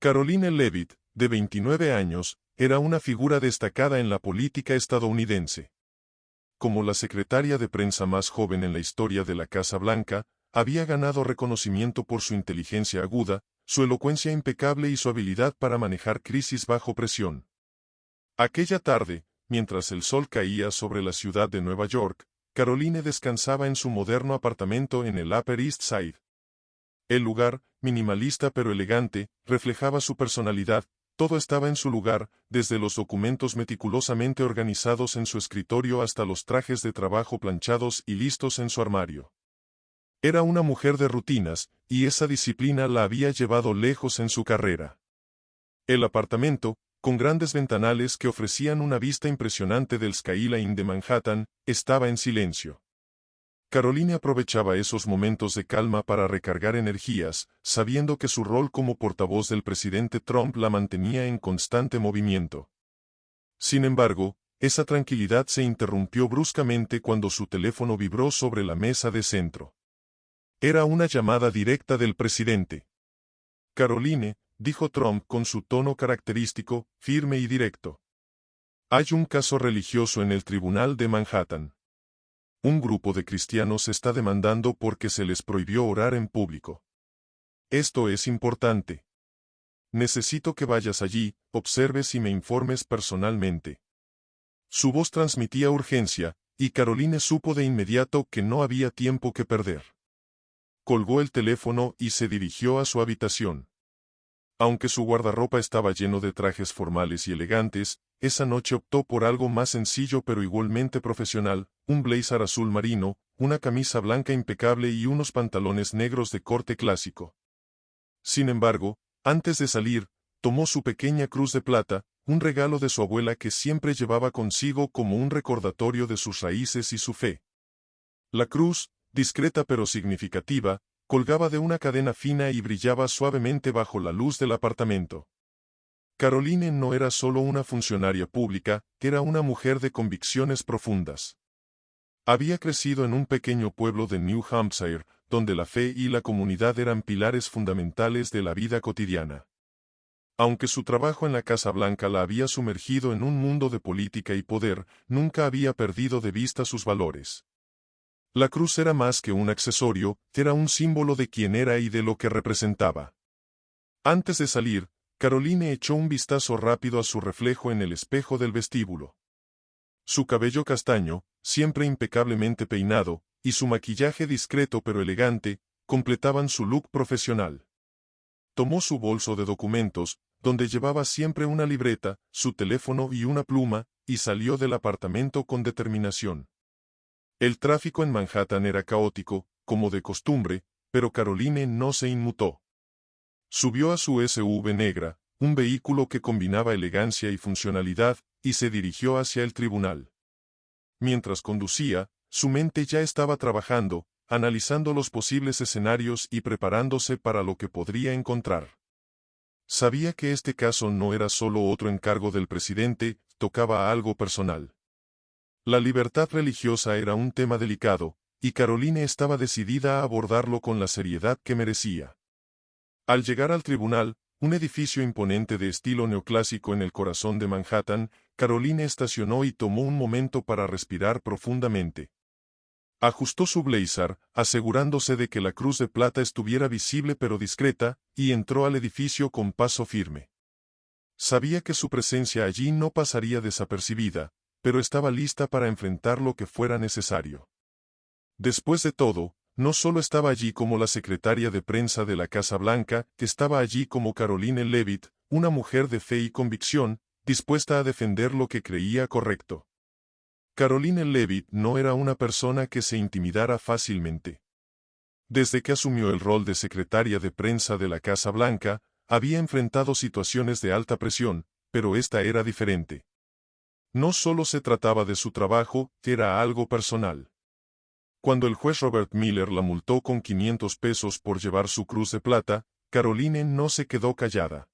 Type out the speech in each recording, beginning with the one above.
Caroline Leavitt, de 29 años, era una figura destacada en la política estadounidense. Como la secretaria de prensa más joven en la historia de la Casa Blanca, había ganado reconocimiento por su inteligencia aguda, su elocuencia impecable y su habilidad para manejar crisis bajo presión. Aquella tarde, mientras el sol caía sobre la ciudad de Nueva York, Caroline descansaba en su moderno apartamento en el Upper East Side. El lugar, minimalista pero elegante, reflejaba su personalidad. Todo estaba en su lugar, desde los documentos meticulosamente organizados en su escritorio hasta los trajes de trabajo planchados y listos en su armario. Era una mujer de rutinas, y esa disciplina la había llevado lejos en su carrera. El apartamento, con grandes ventanales que ofrecían una vista impresionante del skyline de Manhattan, estaba en silencio. Caroline aprovechaba esos momentos de calma para recargar energías, sabiendo que su rol como portavoz del presidente Trump la mantenía en constante movimiento. Sin embargo, esa tranquilidad se interrumpió bruscamente cuando su teléfono vibró sobre la mesa de centro. Era una llamada directa del presidente. Caroline, dijo Trump con su tono característico, firme y directo. Hay un caso religioso en el tribunal de Manhattan. Un grupo de cristianos está demandando porque se les prohibió orar en público. Esto es importante. Necesito que vayas allí, observes y me informes personalmente. Su voz transmitía urgencia, y Caroline supo de inmediato que no había tiempo que perder. Colgó el teléfono y se dirigió a su habitación. Aunque su guardarropa estaba lleno de trajes formales y elegantes, esa noche optó por algo más sencillo pero igualmente profesional, un blazer azul marino, una camisa blanca impecable y unos pantalones negros de corte clásico. Sin embargo, antes de salir, tomó su pequeña cruz de plata, un regalo de su abuela que siempre llevaba consigo como un recordatorio de sus raíces y su fe. La cruz, discreta pero significativa, colgaba de una cadena fina y brillaba suavemente bajo la luz del apartamento. Caroline no era solo una funcionaria pública, era una mujer de convicciones profundas. Había crecido en un pequeño pueblo de New Hampshire, donde la fe y la comunidad eran pilares fundamentales de la vida cotidiana. Aunque su trabajo en la Casa Blanca la había sumergido en un mundo de política y poder, nunca había perdido de vista sus valores. La cruz era más que un accesorio, era un símbolo de quién era y de lo que representaba. Antes de salir, Caroline echó un vistazo rápido a su reflejo en el espejo del vestíbulo. Su cabello castaño, siempre impecablemente peinado, y su maquillaje discreto pero elegante, completaban su look profesional. Tomó su bolso de documentos, donde llevaba siempre una libreta, su teléfono y una pluma, y salió del apartamento con determinación. El tráfico en Manhattan era caótico, como de costumbre, pero Caroline no se inmutó. Subió a su SUV negra, un vehículo que combinaba elegancia y funcionalidad, y se dirigió hacia el tribunal. Mientras conducía, su mente ya estaba trabajando, analizando los posibles escenarios y preparándose para lo que podría encontrar. Sabía que este caso no era solo otro encargo del presidente, tocaba algo personal. La libertad religiosa era un tema delicado, y Caroline estaba decidida a abordarlo con la seriedad que merecía. Al llegar al tribunal, un edificio imponente de estilo neoclásico en el corazón de Manhattan, Caroline estacionó y tomó un momento para respirar profundamente. Ajustó su blazer, asegurándose de que la cruz de plata estuviera visible pero discreta, y entró al edificio con paso firme. Sabía que su presencia allí no pasaría desapercibida, pero estaba lista para enfrentar lo que fuera necesario. Después de todo, no solo estaba allí como la secretaria de prensa de la Casa Blanca, estaba allí como Caroline Leavitt, una mujer de fe y convicción, dispuesta a defender lo que creía correcto. Caroline Leavitt no era una persona que se intimidara fácilmente. Desde que asumió el rol de secretaria de prensa de la Casa Blanca, había enfrentado situaciones de alta presión, pero esta era diferente. No solo se trataba de su trabajo, era algo personal. Cuando el juez Robert Miller la multó con $500 por llevar su cruz de plata, Caroline no se quedó callada.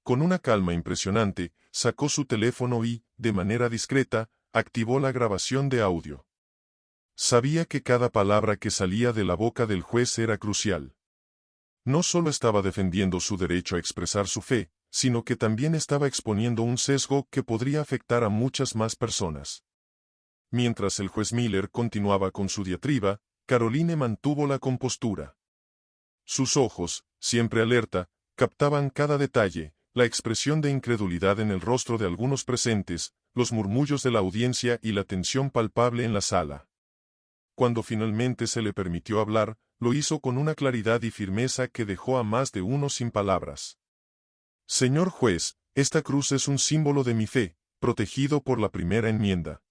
Con una calma impresionante, sacó su teléfono y, de manera discreta, activó la grabación de audio. Sabía que cada palabra que salía de la boca del juez era crucial. No solo estaba defendiendo su derecho a expresar su fe, sino que también estaba exponiendo un sesgo que podría afectar a muchas más personas. Mientras el juez Miller continuaba con su diatriba, Caroline mantuvo la compostura. Sus ojos, siempre alerta, captaban cada detalle, la expresión de incredulidad en el rostro de algunos presentes, los murmullos de la audiencia y la tensión palpable en la sala. Cuando finalmente se le permitió hablar, lo hizo con una claridad y firmeza que dejó a más de uno sin palabras. Señor juez, esta cruz es un símbolo de mi fe, protegido por la primera enmienda.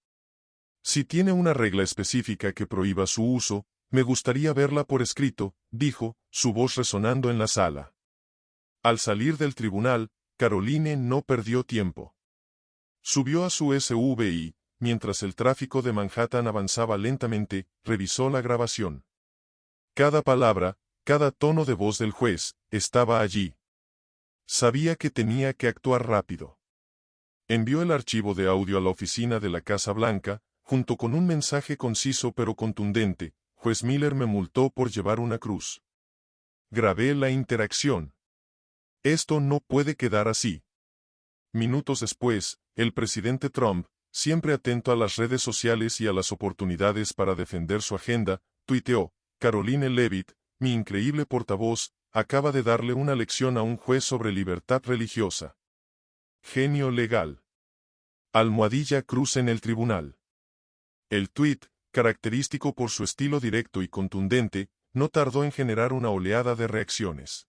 Si tiene una regla específica que prohíba su uso, me gustaría verla por escrito, dijo, su voz resonando en la sala. Al salir del tribunal, Caroline no perdió tiempo. Subió a su SUV y, mientras el tráfico de Manhattan avanzaba lentamente, revisó la grabación. Cada palabra, cada tono de voz del juez, estaba allí. Sabía que tenía que actuar rápido. Envió el archivo de audio a la oficina de la Casa Blanca, junto con un mensaje conciso pero contundente: juez Miller me multó por llevar una cruz. Grabé la interacción. Esto no puede quedar así. Minutos después, el presidente Trump, siempre atento a las redes sociales y a las oportunidades para defender su agenda, tuiteó: Caroline Leavitt, mi increíble portavoz, acaba de darle una lección a un juez sobre libertad religiosa. Genio legal. Almohadilla cruz en el tribunal. El tuit, característico por su estilo directo y contundente, no tardó en generar una oleada de reacciones.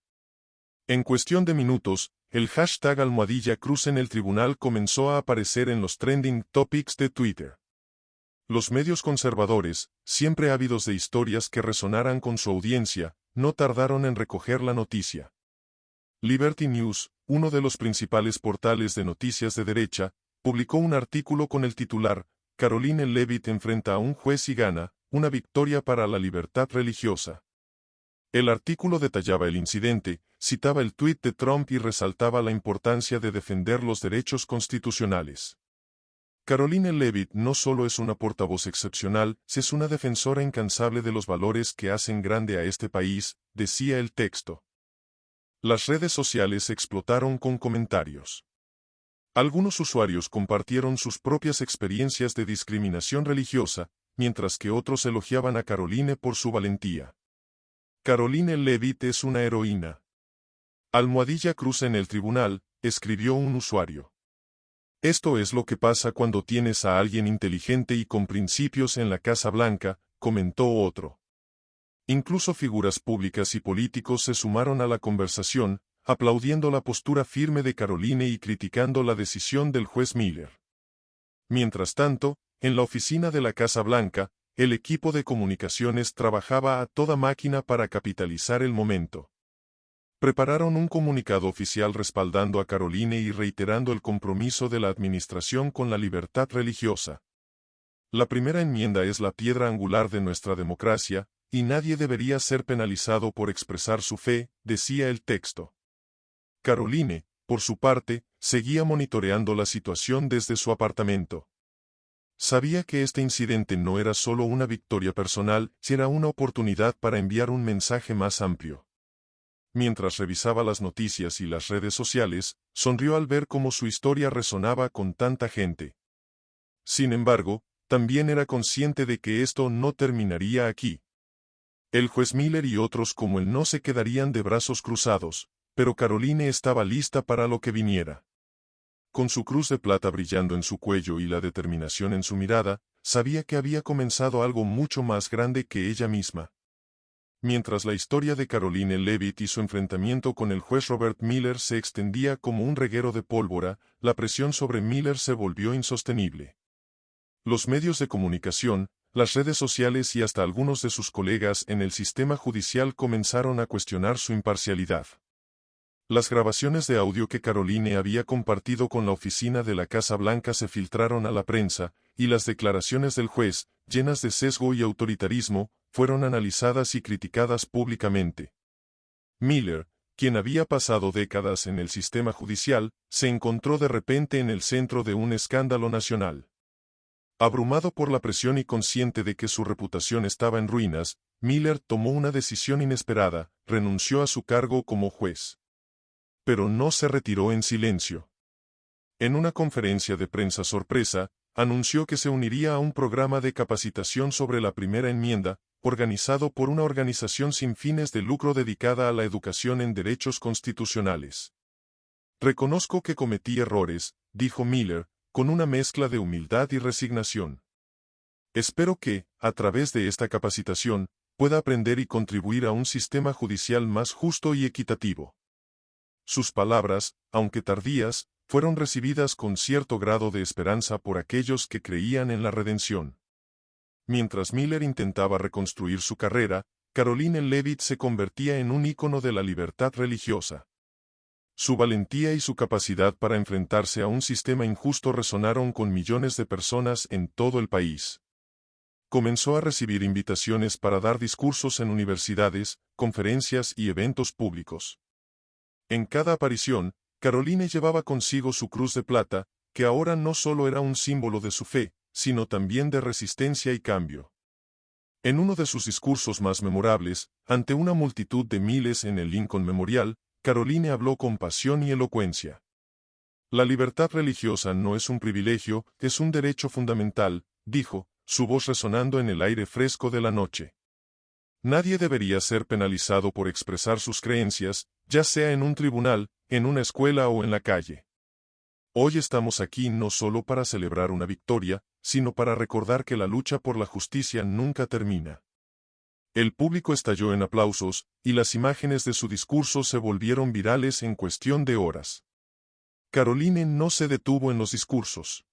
En cuestión de minutos, el hashtag almohadilla cruz en el tribunal comenzó a aparecer en los trending topics de Twitter. Los medios conservadores, siempre ávidos de historias que resonaran con su audiencia, no tardaron en recoger la noticia. Liberty News, uno de los principales portales de noticias de derecha, publicó un artículo con el titular: Caroline Leavitt enfrenta a un juez y gana, una victoria para la libertad religiosa. El artículo detallaba el incidente, citaba el tuit de Trump y resaltaba la importancia de defender los derechos constitucionales. Caroline Leavitt no solo es una portavoz excepcional, es una defensora incansable de los valores que hacen grande a este país, decía el texto. Las redes sociales explotaron con comentarios. Algunos usuarios compartieron sus propias experiencias de discriminación religiosa, mientras que otros elogiaban a Caroline por su valentía. Caroline Leavitt es una heroína. Almohadilla cruz en el tribunal, escribió un usuario. Esto es lo que pasa cuando tienes a alguien inteligente y con principios en la Casa Blanca, comentó otro. Incluso figuras públicas y políticos se sumaron a la conversación, aplaudiendo la postura firme de Caroline y criticando la decisión del juez Miller. Mientras tanto, en la oficina de la Casa Blanca, el equipo de comunicaciones trabajaba a toda máquina para capitalizar el momento. Prepararon un comunicado oficial respaldando a Caroline y reiterando el compromiso de la administración con la libertad religiosa. La primera enmienda es la piedra angular de nuestra democracia, y nadie debería ser penalizado por expresar su fe, decía el texto. Caroline, por su parte, seguía monitoreando la situación desde su apartamento. Sabía que este incidente no era solo una victoria personal, era una oportunidad para enviar un mensaje más amplio. Mientras revisaba las noticias y las redes sociales, sonrió al ver cómo su historia resonaba con tanta gente. Sin embargo, también era consciente de que esto no terminaría aquí. El juez Miller y otros como él no se quedarían de brazos cruzados, pero Caroline estaba lista para lo que viniera. Con su cruz de plata brillando en su cuello y la determinación en su mirada, sabía que había comenzado algo mucho más grande que ella misma. Mientras la historia de Caroline Leavitt y su enfrentamiento con el juez Robert Miller se extendía como un reguero de pólvora, la presión sobre Miller se volvió insostenible. Los medios de comunicación, las redes sociales y hasta algunos de sus colegas en el sistema judicial comenzaron a cuestionar su imparcialidad. Las grabaciones de audio que Caroline había compartido con la oficina de la Casa Blanca se filtraron a la prensa, y las declaraciones del juez, llenas de sesgo y autoritarismo, fueron analizadas y criticadas públicamente. Miller, quien había pasado décadas en el sistema judicial, se encontró de repente en el centro de un escándalo nacional. Abrumado por la presión y consciente de que su reputación estaba en ruinas, Miller tomó una decisión inesperada, renunció a su cargo como juez. Pero no se retiró en silencio. En una conferencia de prensa sorpresa, anunció que se uniría a un programa de capacitación sobre la primera enmienda, organizado por una organización sin fines de lucro dedicada a la educación en derechos constitucionales. Reconozco que cometí errores, dijo Miller, con una mezcla de humildad y resignación. Espero que, a través de esta capacitación, pueda aprender y contribuir a un sistema judicial más justo y equitativo. Sus palabras, aunque tardías, fueron recibidas con cierto grado de esperanza por aquellos que creían en la redención. Mientras Miller intentaba reconstruir su carrera, Caroline Leavitt se convertía en un ícono de la libertad religiosa. Su valentía y su capacidad para enfrentarse a un sistema injusto resonaron con millones de personas en todo el país. Comenzó a recibir invitaciones para dar discursos en universidades, conferencias y eventos públicos. En cada aparición, Caroline llevaba consigo su cruz de plata, que ahora no solo era un símbolo de su fe, sino también de resistencia y cambio. En uno de sus discursos más memorables, ante una multitud de miles en el Lincoln Memorial, Caroline habló con pasión y elocuencia. La libertad religiosa no es un privilegio, es un derecho fundamental, dijo, su voz resonando en el aire fresco de la noche. Nadie debería ser penalizado por expresar sus creencias, ya sea en un tribunal, en una escuela o en la calle. Hoy estamos aquí no solo para celebrar una victoria, sino para recordar que la lucha por la justicia nunca termina. El público estalló en aplausos, y las imágenes de su discurso se volvieron virales en cuestión de horas. Caroline no se detuvo en los discursos.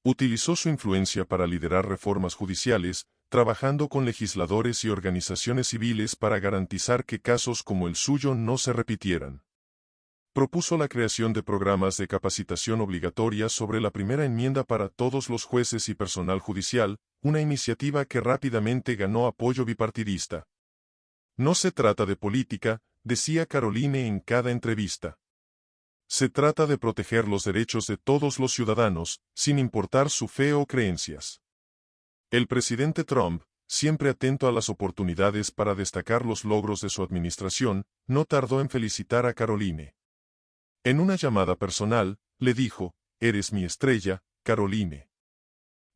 Utilizó su influencia para liderar reformas judiciales, trabajando con legisladores y organizaciones civiles para garantizar que casos como el suyo no se repitieran. Propuso la creación de programas de capacitación obligatoria sobre la primera enmienda para todos los jueces y personal judicial, una iniciativa que rápidamente ganó apoyo bipartidista. No se trata de política, decía Caroline en cada entrevista. Se trata de proteger los derechos de todos los ciudadanos, sin importar su fe o creencias. El presidente Trump, siempre atento a las oportunidades para destacar los logros de su administración, no tardó en felicitar a Caroline. En una llamada personal, le dijo, «Eres mi estrella, Caroline.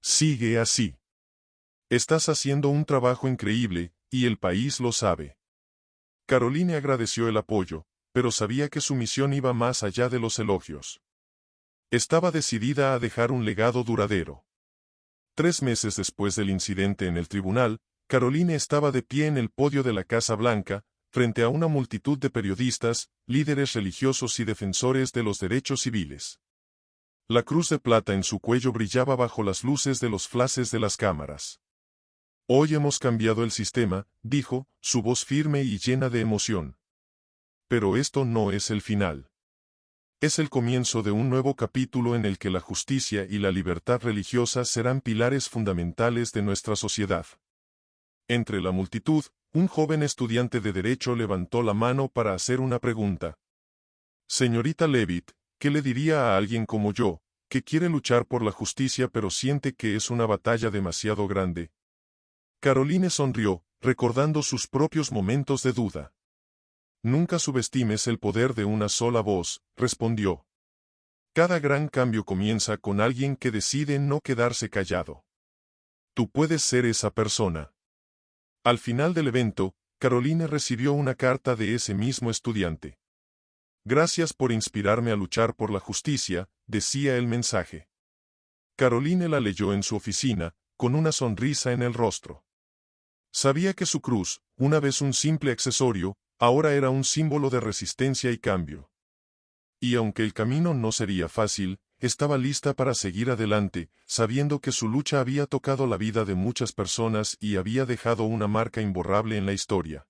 Sigue así. Estás haciendo un trabajo increíble, y el país lo sabe». Caroline agradeció el apoyo, pero sabía que su misión iba más allá de los elogios. Estaba decidida a dejar un legado duradero. 3 meses después del incidente en el tribunal, Caroline estaba de pie en el podio de la Casa Blanca, frente a una multitud de periodistas, líderes religiosos y defensores de los derechos civiles. La cruz de plata en su cuello brillaba bajo las luces de los flashes de las cámaras. «Hoy hemos cambiado el sistema», dijo, su voz firme y llena de emoción. Pero esto no es el final. Es el comienzo de un nuevo capítulo en el que la justicia y la libertad religiosa serán pilares fundamentales de nuestra sociedad. Entre la multitud, un joven estudiante de Derecho levantó la mano para hacer una pregunta. «Señorita Leavitt, ¿qué le diría a alguien como yo, que quiere luchar por la justicia pero siente que es una batalla demasiado grande?» Caroline sonrió, recordando sus propios momentos de duda. «Nunca subestimes el poder de una sola voz», respondió. «Cada gran cambio comienza con alguien que decide no quedarse callado. Tú puedes ser esa persona». Al final del evento, Caroline recibió una carta de ese mismo estudiante. «Gracias por inspirarme a luchar por la justicia», decía el mensaje. Caroline la leyó en su oficina, con una sonrisa en el rostro. Sabía que su cruz, una vez un simple accesorio, ahora era un símbolo de resistencia y cambio. Y aunque el camino no sería fácil, estaba lista para seguir adelante, sabiendo que su lucha había tocado la vida de muchas personas y había dejado una marca imborrable en la historia.